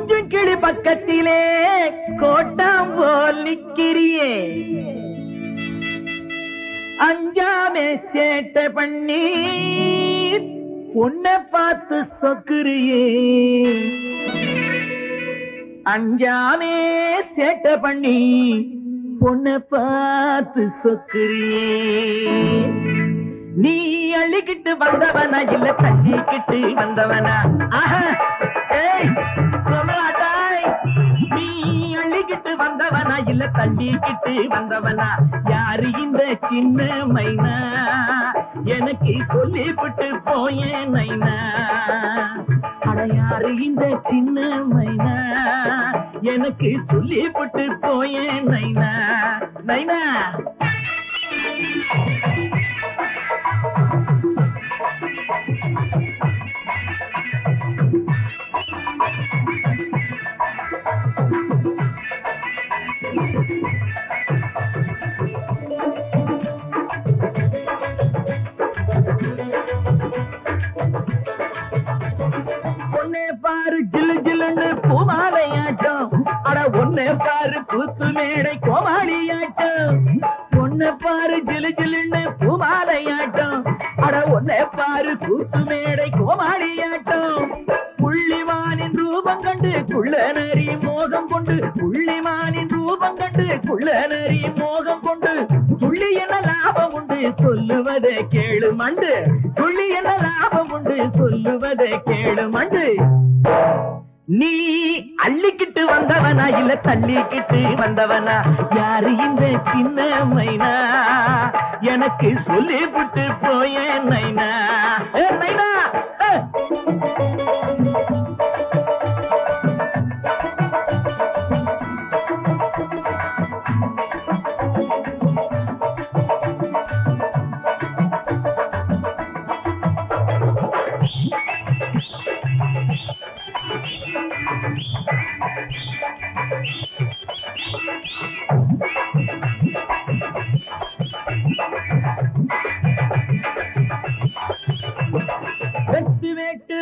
கொஞ்சம் கிளி பக்கத்திலே கோட்டாம் போல் நிக்கிறியே அஞ்சாமே சேட்டை பண்ணி பொண்ணை பார்த்து சொக்குறியே அஞ்சாமே சேட்டை பண்ணி பொண்ணை பார்த்து சொக்குறியே நீ அள்ளிக்கிட்டு வந்தவனா இல்ல தள்ளிக்கிட்டு வந்தவனா சொல்லலாட்டாய் நீ அள்ளிக்கிட்டு வந்தவனா இல்ல தள்ளிக்கிட்டு வந்தவனா யாரு இந்த சின்ன மைனா எனக்கு சொல்லிவிட்டு போயே நைனா அட யாரு இந்த சின்ன மைனா எனக்கு சொல்லிவிட்டு போயே நைனா நைனா பாரு ஜில்லு ஜில்லுன்னு பூமாலையாட்டம் அட ஒன்னே பாரு கூத்து மேடை கோமாளியாட்டம் ஒன்ன பாரு ஜில்லு ஜில்லுன்னு பூமாலையாட்டம் அட ஒன்னே பாரு கூத்து மேடை கோமாளியாட்டம் புள்ளிமானின் ரூபம் கண்டு குள்ளநரி மோகம் கொண்டு புள்ளிமானின் ரூபம் கண்டு குள்ளநரி மோகம் கொண்டு துள்ளி என்ன லாபம் உண்டு சொல்லுவதை கேளு மண்டு துள்ளி என்ன லாபம் உண்டு சொல்லுவதை கேளு மண்டு நீ அள்ளிக்கிட்டு வந்தவனா இல்ல தள்ளிக்கிட்டு வந்தவனா யாரு இந்த சின்ன மைனா எனக்கு சொல்லிவிட்டு போயே நைனா நைனா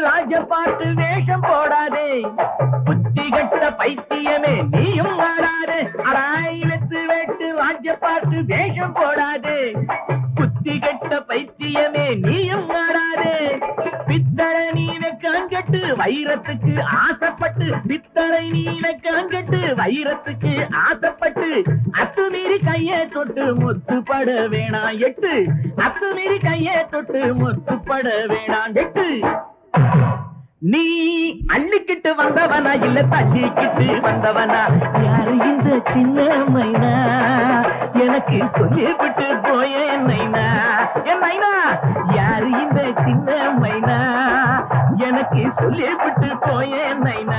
ராஜபாட்டு வேஷம் போடாதே புத்தி கட்ட பைத்தியமே நீயும் ஆடாதே அராயிரத்து வேட்டு ராஜபாட்டு வேஷம் போடாதே புத்தி கட்ட பைத்தியமே நீயும் ஆடாதே பித்தளை நீனை காங்கட்டு வைரத்துக்கு ஆசைப்பட்டு பித்தளை நீனை காங்கட்டு வைரத்துக்கு ஆசைப்பட்டு அத்துமீறி கையை தொட்டு முத்துப்பட வேணாம் எட்டு அத்துமீறி கையை தொட்டு முத்துப்பட வேணாம் எட்டு நீ அள்ளிக்கிட்டு வந்தவனா இல்ல தள்ளிக்கிட்டு வந்தவனா யாரு இந்த சின்ன மைனா எனக்கு சொல்லிவிட்டு போயே நைனா என் நைனா யாரு இந்த சின்ன மைனா எனக்கு சொல்லிவிட்டு போயே நைனா